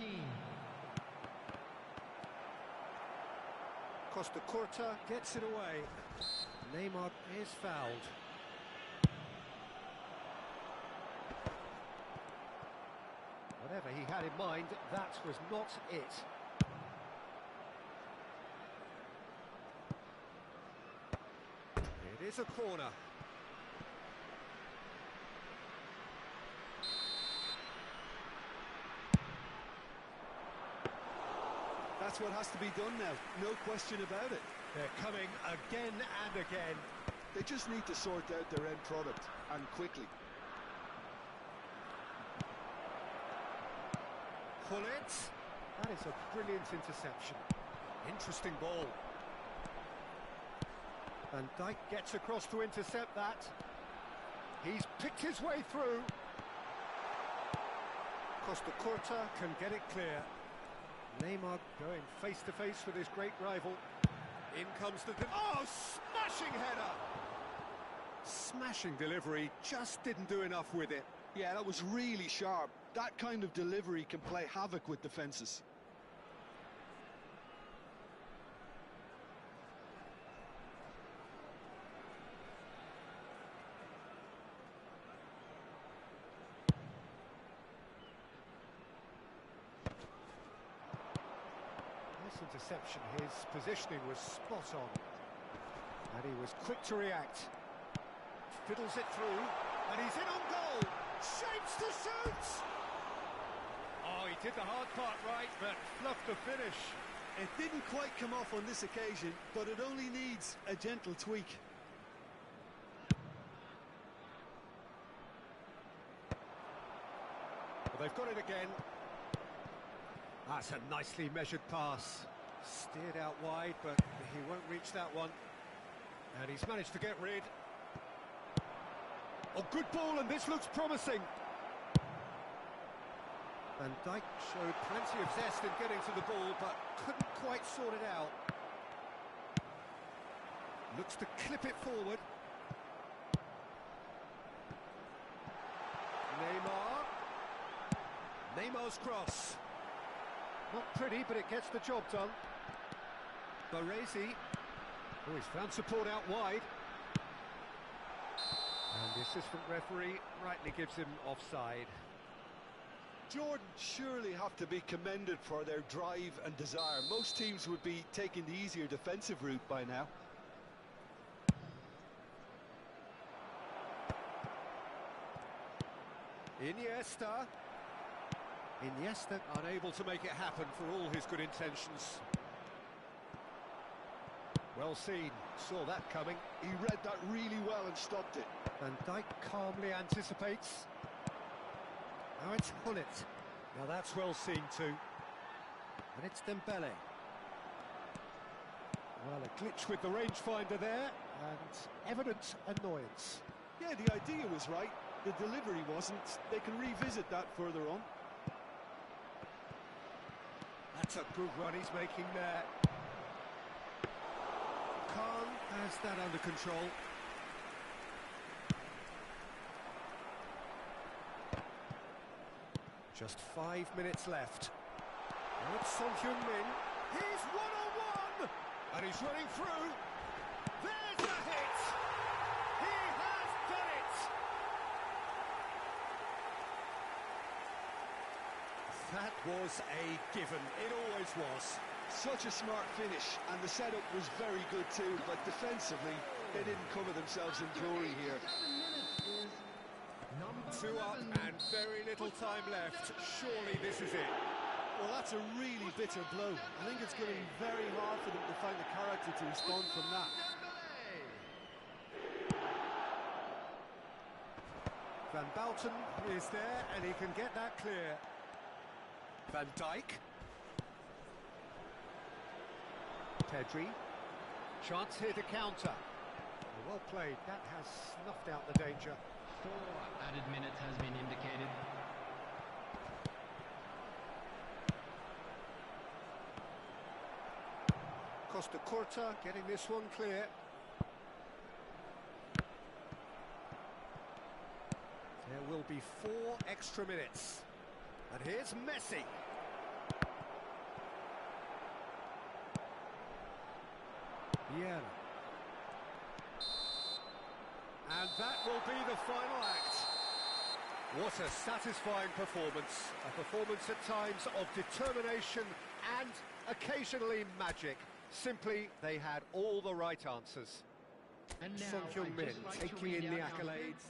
Costa Curta gets it away. Neymar is fouled. Whatever he had in mind, that was not it. It is a corner. That's what has to be done now, no question about it. They're coming again and again. They just need to sort out their end product, and quickly. Hullet. That is a brilliant interception. Interesting ball. Van Dijk gets across to intercept that. He's picked his way through. Costa Curta can get it clear. Neymar going face-to-face with his great rival. In comes the... Oh, smashing header! Smashing delivery, just didn't do enough with it. Yeah, that was really sharp. That kind of delivery can play havoc with defences. Interception, his positioning was spot on and he was quick to react. Fiddles it through and he's in on goal. Shapes to shoot. Oh, he did the hard part right, but fluffed the finish. It didn't quite come off on this occasion, but it only needs a gentle tweak. Well, they've got it again. That's a nicely measured pass. Steered out wide, but he won't reach that one. And he's managed to get rid. Oh, good ball, and this looks promising. Van Dijk showed plenty of zest in getting to the ball, but couldn't quite sort it out. Looks to clip it forward. Neymar's cross. Not pretty, but it gets the job done. Baresi. Oh, he's found support out wide. And the assistant referee rightly gives him offside. Jordan surely have to be commended for their drive and desire. Most teams would be taking the easier defensive route by now. Iniesta unable to make it happen for all his good intentions. Well seen, saw that coming. He read that really well and stopped it. Van Dijk calmly anticipates. Now it's Hullet. Now that's well seen too. And it's Dembele. Well, a glitch with the rangefinder there, and evident annoyance. Yeah, the idea was right, the delivery wasn't. They can revisit that further on. That's a good run he's making there. Khan has that under control. Just 5 minutes left. And it's Son Heung-min. He's one-on-one! And he's running through. There's a hit! He has done it! That was a given. It always was. Such a smart finish, and the setup was very good too, but defensively, they didn't cover themselves in glory here. 2 up and very little time left. Surely this is it. Well, that's a really bitter blow. I think it's going to be very hard for them to find the character to respond from that. Van Bouten is there, and he can get that clear. Van Dijk. Pedri. Chance here to counter. Well played. That has snuffed out the danger. 4 added minutes has been indicated. Costa Curta getting this one clear. There will be 4 extra minutes. And here's Messi. Vieira. And that will be the final act. What a satisfying performance. A performance at times of determination and occasionally magic. Simply, they had all the right answers. And now, Son Heung-min I'd just like to taking read in the out our accolades.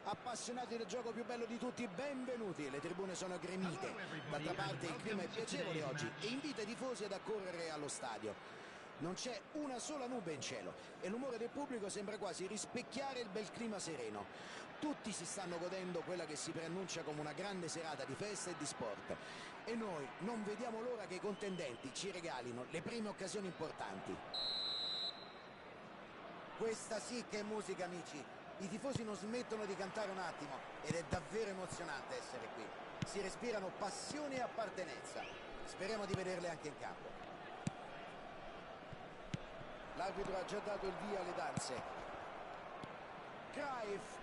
Appassionati del gioco più bello di tutti, benvenuti. Le tribune sono gremite. D'altra parte il clima è piacevole oggi e invita i tifosi ad accorrere allo stadio. Non c'è una sola nube in cielo e l'umore del pubblico sembra quasi rispecchiare il bel clima sereno. Tutti si stanno godendo quella che si preannuncia come una grande serata di festa e di sport. E noi non vediamo l'ora che i contendenti ci regalino le prime occasioni importanti. Questa sì che è musica, amici. I tifosi non smettono di cantare un attimo ed è davvero emozionante essere qui. Si respirano passione e appartenenza. Speriamo di vederle anche in campo. L'arbitro ha già dato il via alle danze. Cruyff.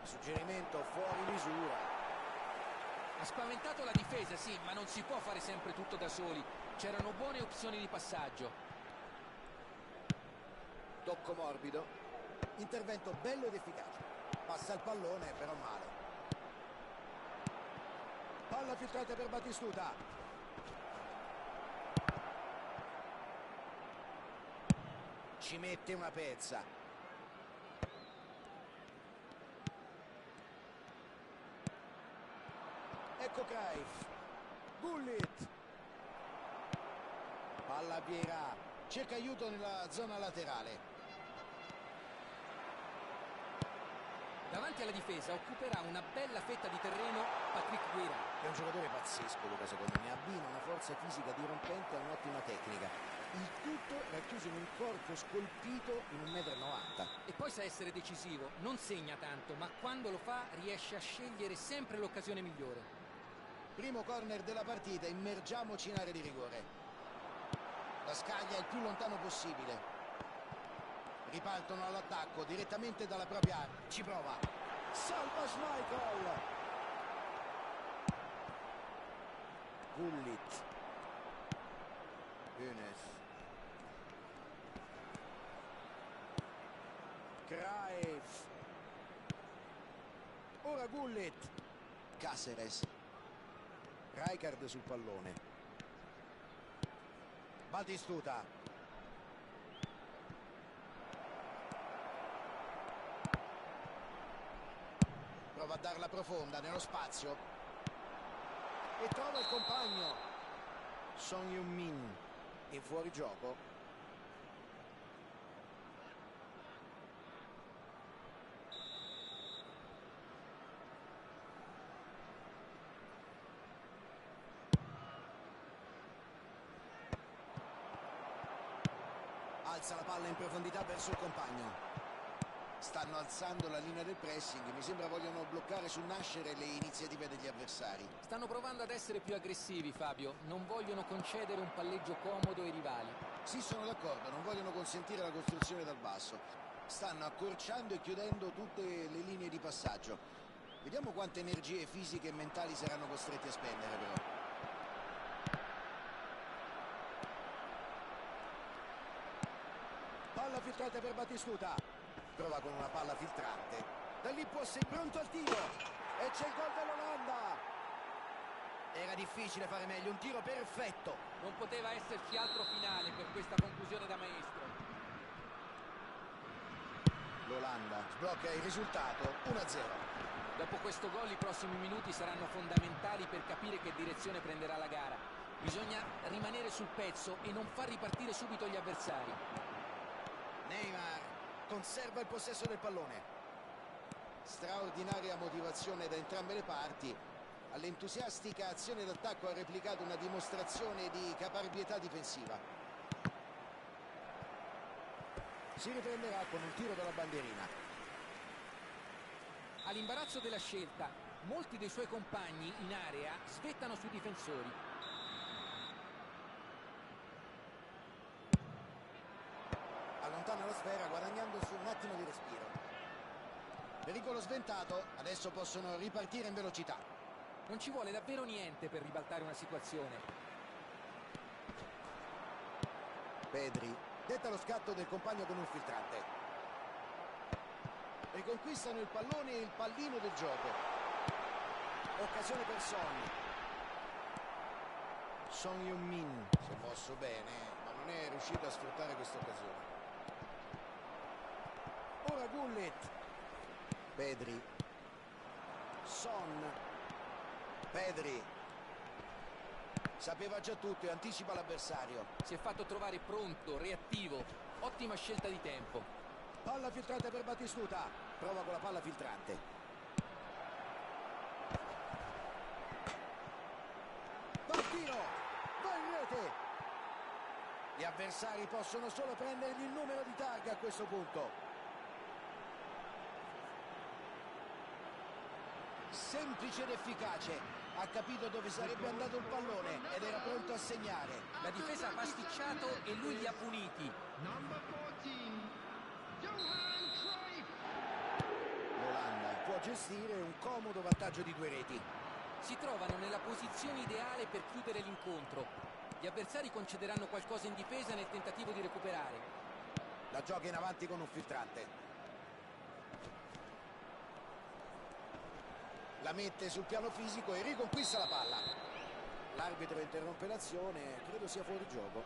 Suggerimento fuori misura. Ha spaventato la difesa, sì, ma non si può fare sempre tutto da soli. C'erano buone opzioni di passaggio. Tocco morbido, intervento bello ed efficace, passa il pallone però male, palla filtrata per Batistuta, ci mette una pezza, ecco Cruyff, Gullit, palla a Vieira, cerca aiuto nella zona laterale. Davanti alla difesa occuperà una bella fetta di terreno Patrick Vieira. È un giocatore pazzesco, Luca, secondo me. Abbina una forza fisica dirompente e un'ottima tecnica. Il tutto racchiuso in un corpo scolpito in 1,90 m. E poi sa essere decisivo, non segna tanto, ma quando lo fa riesce a scegliere sempre l'occasione migliore. Primo corner della partita, immergiamoci in area di rigore. La scaglia il più lontano possibile. Ripartono all'attacco direttamente dalla propria area. Ci prova. Salva Schmeichel. Gullit. Younes. Cruyff. Ora Gullit. Caceres. Rijkaard sul pallone. Batistuta. Prova a darla profonda nello spazio e trova il compagno. Son Heung-min in fuorigioco. Alza la palla in profondità verso il compagno. Stanno alzando la linea del pressing, mi sembra vogliono bloccare sul nascere le iniziative degli avversari. Stanno provando ad essere più aggressivi, Fabio, non vogliono concedere un palleggio comodo ai rivali. Sì, sono d'accordo, non vogliono consentire la costruzione dal basso. Stanno accorciando e chiudendo tutte le linee di passaggio. Vediamo quante energie fisiche e mentali saranno costretti a spendere però. Palla filtrata per Batistuta. Prova con una palla filtrante. Da lì può essere pronto al tiro. E c'è il gol dell'Olanda. Era difficile fare meglio, un tiro perfetto. Non poteva esserci altro finale per questa conclusione da maestro. L'Olanda sblocca il risultato 1-0. Dopo questo gol i prossimi minuti saranno fondamentali per capire che direzione prenderà la gara. Bisogna rimanere sul pezzo e non far ripartire subito gli avversari. Neymar conserva il possesso del pallone. Straordinaria motivazione da entrambe le parti. All'entusiastica azione d'attacco ha replicato una dimostrazione di caparbietà difensiva. Si riprenderà con un tiro dalla bandierina. All'imbarazzo della scelta, molti dei suoi compagni in area svettano sui difensori. Allontana la sfera guadagnandosi un attimo di respiro. Pericolo sventato, adesso possono ripartire in velocità. Non ci vuole davvero niente per ribaltare una situazione. Pedri detta lo scatto del compagno con un filtrante. Riconquistano il pallone e il pallino del gioco. Occasione per Son Heung-min si è mosso bene ma non è riuscito a sfruttare questa occasione. Ora Gullit. Pedri. Son. Pedri. Sapeva già tutto e anticipa l'avversario. Si è fatto trovare pronto, reattivo. Ottima scelta di tempo. Palla filtrante per Battistuta. Prova con la palla filtrante. Partino. Va in rete. Gli avversari possono solo prendergli il numero di targa a questo punto. Semplice ed efficace. Ha capito dove sarebbe andato il pallone ed era pronto a segnare. La difesa ha pasticciato e lui li ha puniti. Number 14, Johan Cruyff. L'Olanda può gestire un comodo vantaggio di 2 reti. Si trovano nella posizione ideale per chiudere l'incontro. Gli avversari concederanno qualcosa in difesa nel tentativo di recuperare. La gioca in avanti con un filtrante. La mette sul piano fisico e riconquista la palla. L'arbitro interrompe l'azione, credo sia fuori gioco.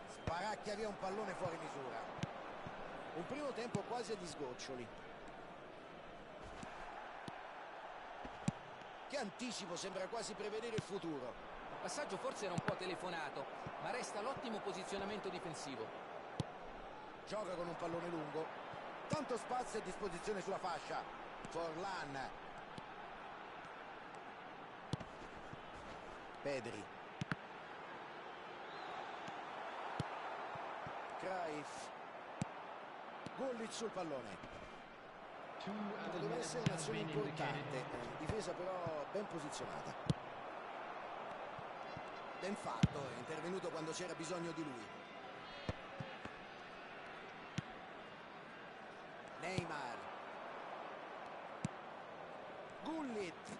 Sparacchia via un pallone fuori misura. Un primo tempo quasi agli sgoccioli. Che anticipo, sembra quasi prevedere il futuro. Il passaggio forse era un po' telefonato, ma resta l'ottimo posizionamento difensivo. Gioca con un pallone lungo. Tanto spazio a disposizione sulla fascia. Forlan. Pedri. Cruyff. Gullit sul pallone. Deve essere un'azione importante. Difesa però ben posizionata. Ben fatto, è intervenuto quando c'era bisogno di lui. Neymar. Gullit.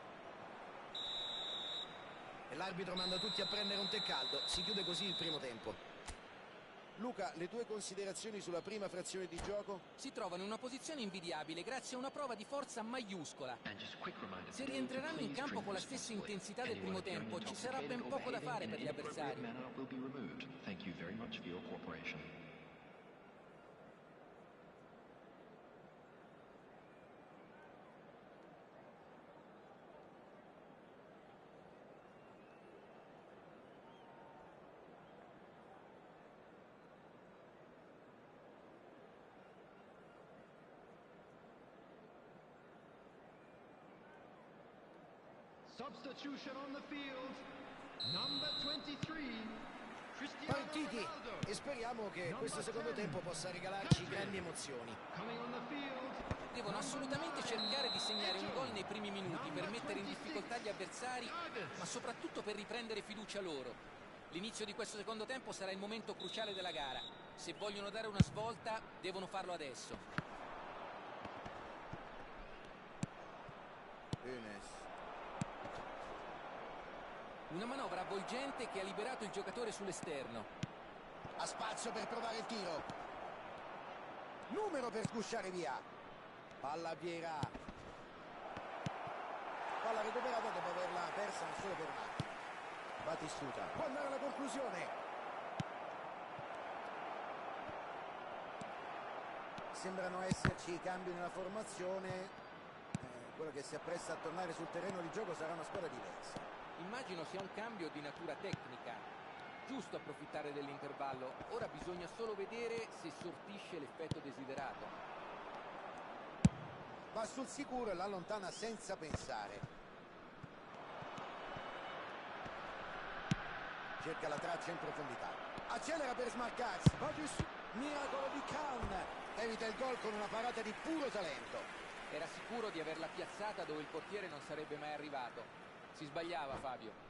E l'arbitro manda tutti a prendere un tè caldo. Si chiude così il primo tempo. Luca, le tue considerazioni sulla prima frazione di gioco? Si trovano in una posizione invidiabile grazie a una prova di forza maiuscola. Se rientreranno in campo con la stessa intensità del primo tempo, ci sarà ben poco da fare per gli avversari. Substitution on the field. Number 23, Cristiano Partiti Ronaldo. e speriamo che questo secondo tempo possa regalarci grandi emozioni. Coming on the field. Devono assolutamente cercare di segnare un gol nei primi minuti per mettere in difficoltà gli avversari, ma soprattutto per riprendere fiducia loro. L'inizio di questo secondo tempo sarà il momento cruciale della gara. Se vogliono dare una svolta, devono farlo adesso. Enes. Una manovra avvolgente che ha liberato il giocatore sull'esterno. Ha spazio per provare il tiro. Numero per sgusciare via. Palla a Vieira. Palla recuperata dopo averla persa solo per un attimo. Battistuta può andare alla conclusione. Sembrano esserci i cambi nella formazione. Quello che si appresta a tornare sul terreno di gioco sarà una squadra diversa. Immagino sia un cambio di natura tecnica. Giusto approfittare dell'intervallo. Ora bisogna solo vedere se sortisce l'effetto desiderato. Va sul sicuro e la allontana senza pensare. Cerca la traccia in profondità. Accelera per smarcarsi. Miracolo di Khan. Evita il gol con una parata di puro talento. Era sicuro di averla piazzata dove il portiere non sarebbe mai arrivato. Si sbagliava, Fabio.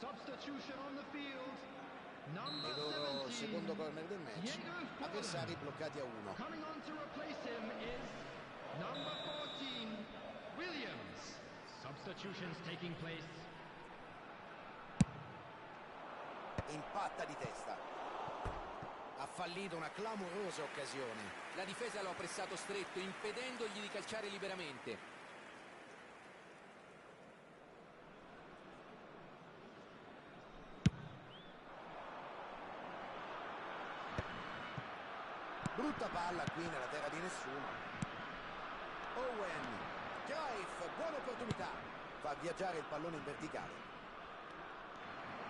Substitution on the field. Number Il loro 17. secondo corner del match, avversari bloccati a 1. Coming on to replace him is number 14, Williams. Substitutions taking place. Impatta di testa. Ha fallito una clamorosa occasione. La difesa lo ha pressato stretto, impedendogli di calciare liberamente. Brutta palla qui nella terra di nessuno. Owen, Cruyff, buona opportunità. Fa viaggiare il pallone in verticale.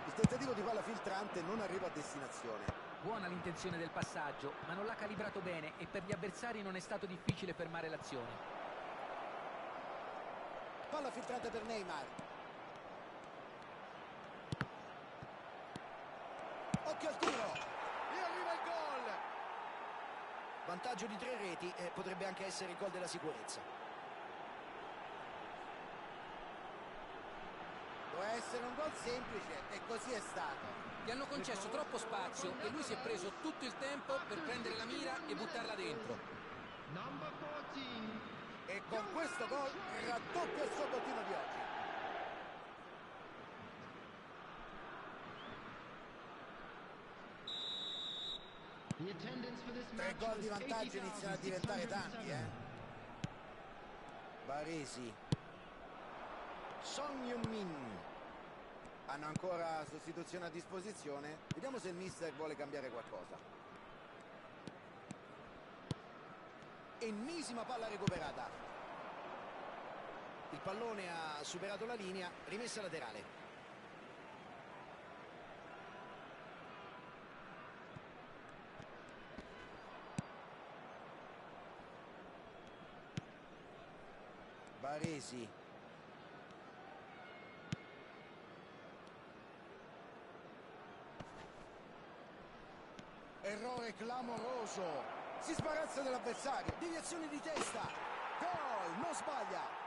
Il tentativo di palla filtrante non arriva a destinazione. Buona l'intenzione del passaggio, ma non l'ha calibrato bene e per gli avversari non è stato difficile fermare l'azione. Palla filtrante per Neymar. Occhio al tiro. E arriva il gol. Vantaggio di 3 reti e potrebbe anche essere il gol della sicurezza. Doveva essere un gol semplice e così è stato. Gli hanno concesso troppo spazio e lui si è preso tutto il tempo per prendere la mira e buttarla dentro. Number 14. E con questo gol raddoppia il suo bottino di oggi. The attendance for this 3 match gol di was vantaggio iniziano a diventare tanti, 80,607. Baresi. Son Heung-min. Hanno ancora sostituzione a disposizione. Vediamo se il mister vuole cambiare qualcosa. Ennesima palla recuperata. Il pallone ha superato la linea, rimessa laterale. Baresi. Errore clamoroso. Si sbarazza dell'avversario. Deviazione di testa. Gol, non sbaglia.